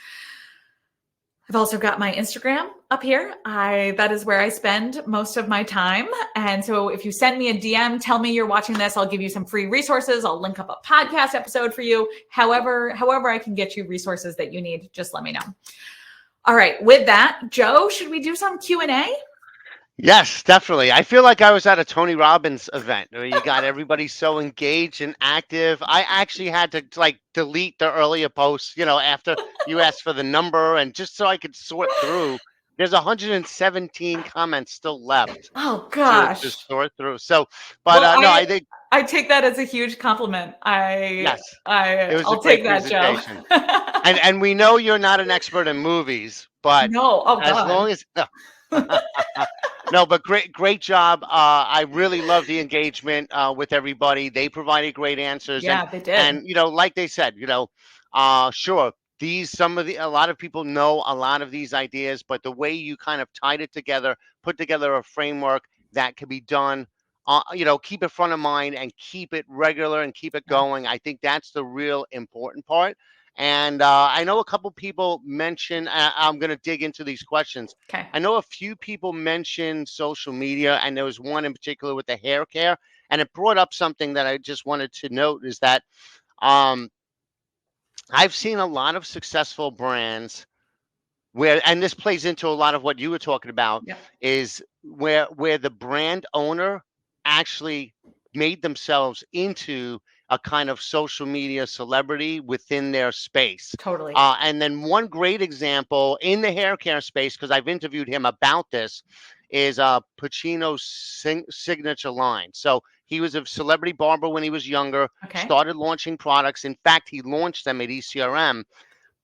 I've also got my Instagram up here. That is where I spend most of my time. And so if you send me a DM, tell me you're watching this, I'll give you some free resources. I'll link up a podcast episode for you. However I can get you resources that you need, just let me know. All right. With that, Joe, should we do some Q&A? Yes, definitely. I feel like I was at a Tony Robbins event where you got everybody so engaged and active. I actually had to delete the earlier posts, after you asked for the number, and just so I could sort through. There's 117 comments still left. Oh gosh. To sort through. So, but no, I think I take that as a huge compliment. Yes, I'll take that, Joe. and we know you're not an expert in movies, but no, as long as no, but great job. I really love the engagement with everybody. They provided great answers. Yeah, they did. And like they said, sure, a lot of people know a lot of these ideas, but the way you kind of tied it together, put together a framework that can be done, keep it front of mind and keep it regular and keep it going. I think that's the real important part. And I know a couple people mentioned, I'm going to dig into these questions. Okay. I know a few people mentioned social media, and there was one in particular with the hair care. And it brought up something that I just wanted to note is that I've seen a lot of successful brands where, and this plays into a lot of what you were talking about, is where the brand owner actually made themselves into a kind of social media celebrity within their space. Totally. And then one great example in the hair care space, because I've interviewed him about this, is Pacino's signature line. So he was a celebrity barber when he was younger, started launching products. In fact, he launched them at ECRM.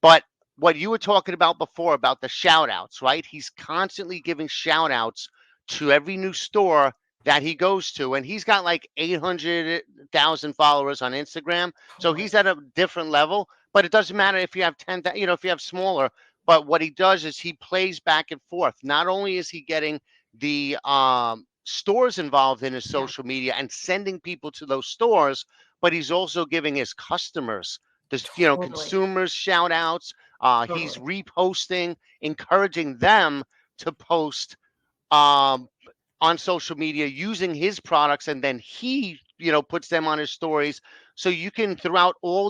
But what you were talking about before about the shout outs, right? He's constantly giving shout outs to every new store that he goes to, and he's got like 800,000 followers on Instagram. So he's at a different level, but it doesn't matter if you have 10, if you have smaller, but what he does is he plays back and forth. Not only is he getting the stores involved in his social media and sending people to those stores, but he's also giving his customers, Totally. consumers shout outs. He's Totally. reposting, encouraging them to post um, on social media using his products, and then he puts them on his stories. So you can, throughout all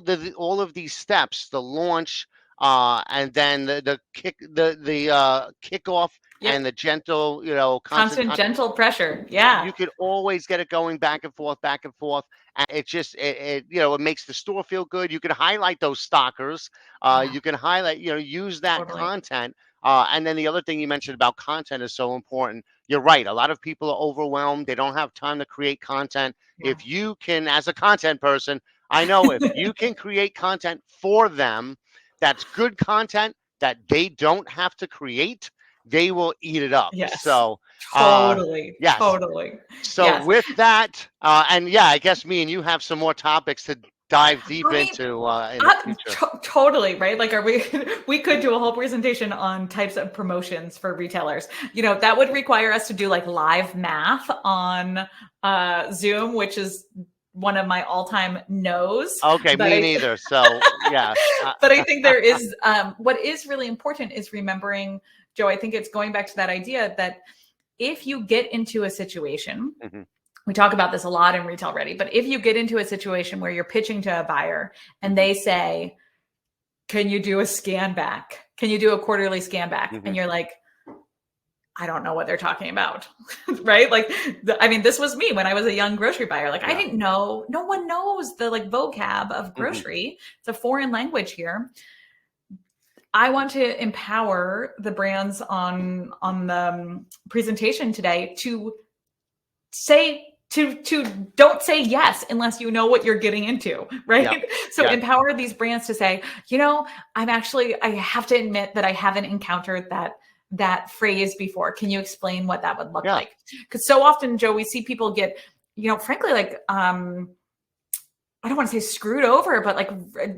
of these steps, the launch, and then the kickoff, Yep. and the gentle constant Constant gentle pressure. Yeah. you could always get it going back and forth, back and forth. And it just, it makes the store feel good. You can highlight those stalkers. Yeah. You can highlight, use that Totally. content. And then the other thing you mentioned about content is so important. You're right. A lot of people are overwhelmed. They don't have time to create content. Yeah. If you can, as a content person, I know if you can create content for them, that's good content that they don't have to create, they will eat it up. Yes. So, Totally. yes. Totally. So Yes. with that, and yeah, I guess me and you have some more topics to dive deep I mean, into in the future. Totally, right? Like, we could do a whole presentation on types of promotions for retailers. That would require us to do like live math on Zoom, which is one of my all-time no's. Okay, But me neither. So yeah. but I think there is, what is really important is remembering, Joe, I think it's going back to that idea that if you get into a situation, Mhm. we talk about this a lot in Retail Ready, but if you get into a situation where you're pitching to a buyer and they say, can you do a scan back? Can you do a quarterly scan back? Mhm. And you're like, I don't know what they're talking about, right? Like, this was me when I was a young grocery buyer. Like, I didn't know, no one knows the like vocab of grocery. It's a foreign language here. I want to empower the brands on the presentation today to say, to don't say yes unless you know what you're getting into, right? Yeah. So Yeah. empower these brands to say, I have to admit that I haven't encountered that phrase before. Can you explain what that would look like? Because so often, Joe, we see people get, frankly, like, I don't want to say screwed over, but like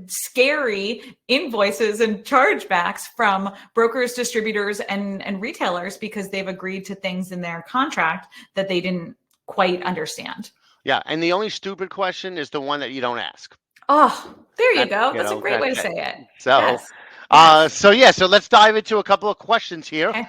scary invoices and chargebacks from brokers, distributors, and retailers because they've agreed to things in their contract that they didn't quite understand. Yeah. And the only stupid question is the one that you don't ask. Oh, there you go. That's a great way to that's say it. it. So, Yes. so let's dive into a couple of questions here. Okay.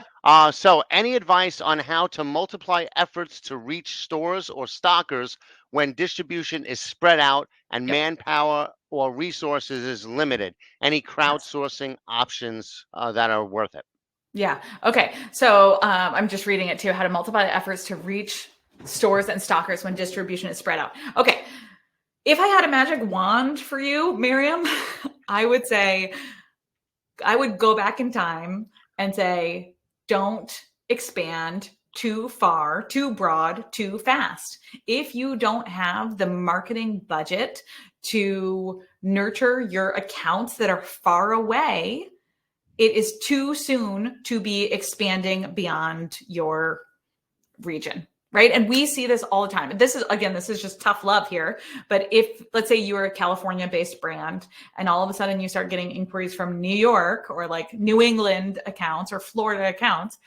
So any advice on how to multiply efforts to reach stores or stalkers when distribution is spread out and Yep. manpower or resources is limited? Any crowdsourcing options that are worth it? Yeah. Okay. So I'm just reading it too. How to multiply efforts to reach stores and stalkers when distribution is spread out. Okay. If I had a magic wand for you, Miriam, I would say I would go back in time and say, don't expand too far, too broad, too fast. If you don't have the marketing budget to nurture your accounts that are far away, it is too soon to be expanding beyond your region. Right. And we see this all the time. This is just tough love here. But if, let's say, you are a California based brand and all of a sudden you start getting inquiries from New York or like New England accounts or Florida accounts,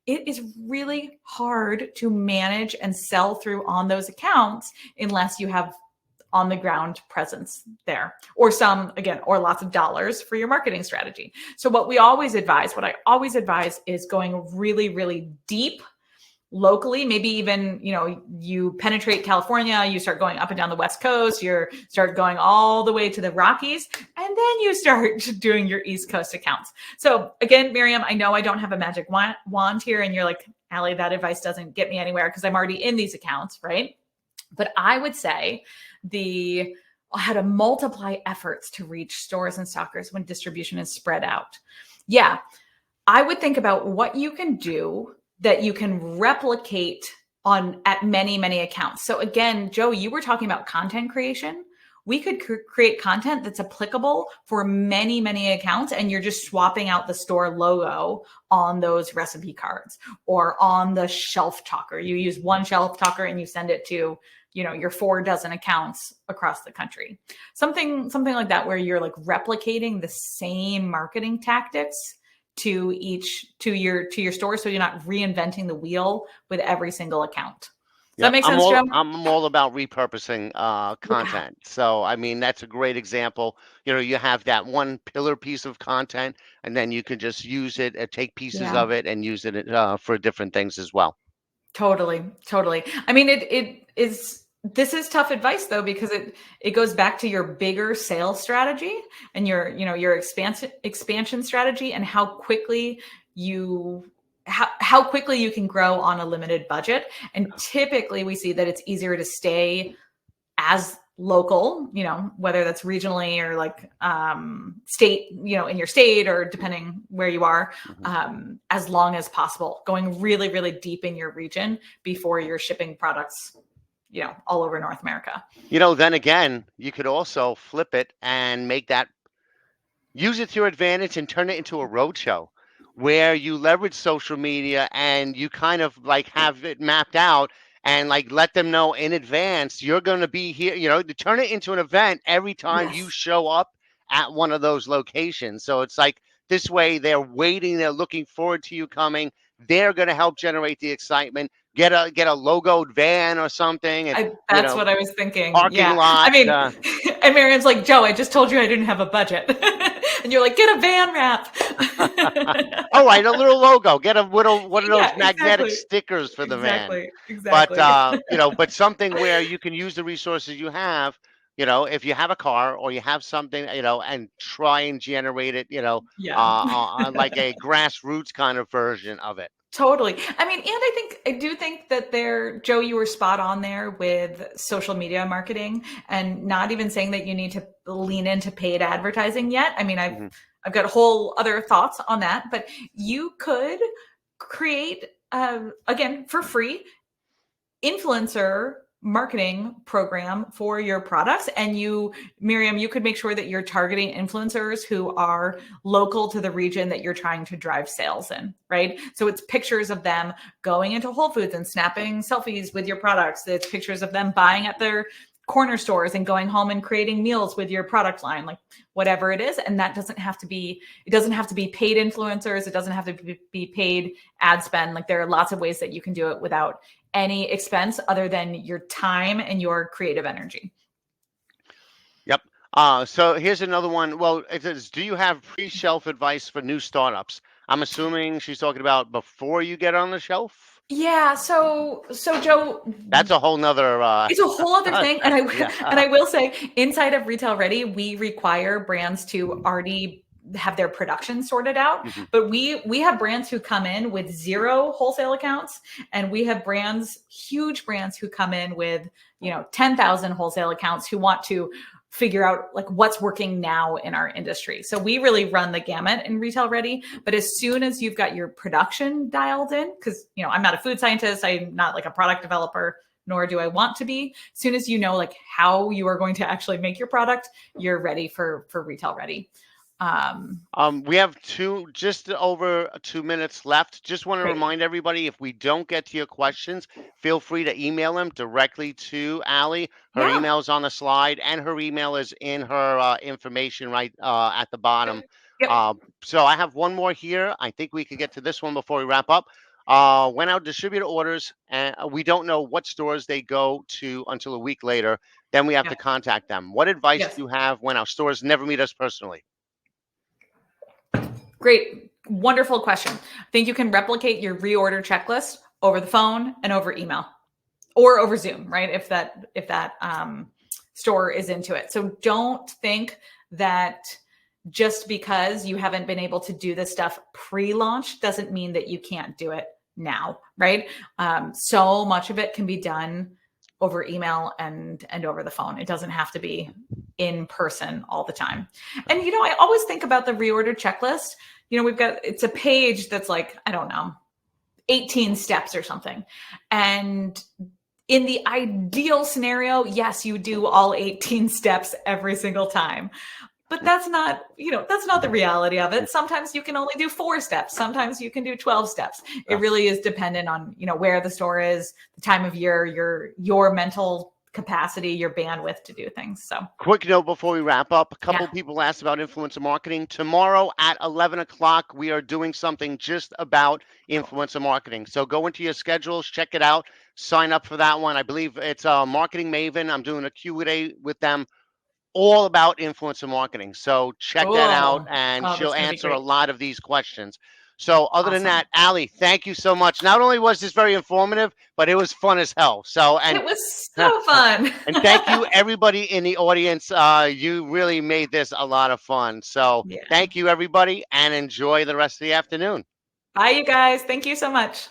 it is really hard to manage and sell through on those accounts unless you have on the ground presence there or lots of dollars for your marketing strategy. So what I always advise is going really, really deep locally. Maybe even, you penetrate California, you start going up and down the West Coast, you start going all the way to the Rockies, and then you start doing your East Coast accounts. So again, Miriam, I know I don't have a magic wand here, and you're like, Alli, that advice doesn't get me anywhere because I'm already in these accounts, right? But I would say how to multiply efforts to reach stores and stalkers when distribution is spread out. Yeah, I would think about what you can do that you can replicate at many, many accounts. So again, Joe, you were talking about content creation. We could create content that's applicable for many, many accounts, and you're just swapping out the store logo on those recipe cards or on the shelf talker. You use one shelf talker and you send it to, your 4 dozen accounts across the country. Something like that, where you're like replicating the same marketing tactics to your store, so you're not reinventing the wheel with every single account. Does that make sense, Joe? I'm all about repurposing content. So, I mean, that's a great example. You have that one pillar piece of content, and then you can just use it, take pieces of it and use it for different things as well. Totally. I mean, this is tough advice though, because it goes back to your bigger sales strategy and your expansion strategy, and how quickly you can grow on a limited budget. And typically we see that it's easier to stay as local, whether that's regionally or like state, in your state, or depending where you are, as long as possible, going really, really deep in your region before you're shipping products, all over North America. Then again, you could also flip it and use it to your advantage and turn it into a roadshow where you leverage social media and you kind of like have it mapped out and like let them know in advance you're going to be here, to turn it into an event every time you show up at one of those locations. So it's like this way they're waiting, they're looking forward to you coming. They're going to help generate the excitement. Get a logoed van or something. And, that's what I was thinking. Parking lot. I mean, and Miriam's like, Joe, I just told you I didn't have a budget. And you're like, get a van wrap. All right, a little logo. Get one of those magnetic stickers for the van. Exactly. But but something where you can use the resources you have. If you have a car or you have something, and try and generate it, on like a grassroots kind of version of it. Totally. I mean, and I do think that Joe, you were spot on there with social media marketing, and not even saying that you need to lean into paid advertising yet. I mean, I've got whole other thoughts on that, but you could create, again, for free, influencer marketing program for your products. And Miriam, you could make sure that you're targeting influencers who are local to the region that you're trying to drive sales in, right? So it's pictures of them going into Whole Foods and snapping selfies with your products. It's pictures of them buying at their corner stores and going home and creating meals with your product line, like whatever it is. And that doesn't have to be paid influencers. It doesn't have to be paid ad spend. Like there are lots of ways that you can do it without any expense other than your time and your creative energy. Yep. So here's another one. Well, it says, do you have pre-shelf advice for new startups? I'm assuming she's talking about before you get on the shelf. Yeah. So Joe, that's a whole nother. It's a whole other thing. And I will say, inside of Retail Ready, we require brands to already have their production sorted out. But we have brands who come in with 0 wholesale accounts, and we have huge brands who come in with 10,000 wholesale accounts who want to figure out like what's working now in our industry. So we really run the gamut in Retail Ready. But as soon as you've got your production dialed in, because I'm not a food scientist, I'm not like a product developer, nor do I want to be. As soon as you know like how you are going to actually make your product, you're ready for Retail Ready. We have just over 2 minutes left. Just want to remind everybody, if we don't get to your questions, feel free to email them directly to Alli. Her email is on the slide, and her email is in her information right at the bottom. So I have one more here. I think we could get to this one before we wrap up. When our distributor orders, and we don't know what stores they go to until a week later, then we have to contact them. What advice do you have when our stores never meet us personally? Great. Wonderful question. I think you can replicate your reorder checklist over the phone and over email or over Zoom, right? If that store is into it. So don't think that just because you haven't been able to do this stuff pre-launch doesn't mean that you can't do it now, right? So much of it can be done over email and over the phone. It doesn't have to be in person all the time. And, I always think about the reorder checklist. It's a page that's like, I don't know, 18 steps or something. And in the ideal scenario, yes, you do all 18 steps every single time. But that's not the reality of it. Sometimes you can only do 4 steps. Sometimes you can do 12 steps. It really is dependent on, where the store is, the time of year, your mental capacity, your bandwidth to do things. So Quick note before we wrap up. A couple yeah. people asked about influencer marketing. Tomorrow at 11 o'clock, we are doing something just about influencer marketing. So go into your schedules, check it out, sign up for that one. I believe it's Marketing Maven. I'm doing a Q&A with them all about influencer marketing. So check that out, Cool. and Oh, she'll that's going to be answer a great. lot of these questions. So other than Awesome. that, Alli, thank you so much. Not only was this very informative, but it was fun as hell. So, and It was so fun. and thank you everybody in the audience. You really made this a lot of fun. So Yeah. thank you everybody, and enjoy the rest of the afternoon. Bye, you guys. Thank you so much.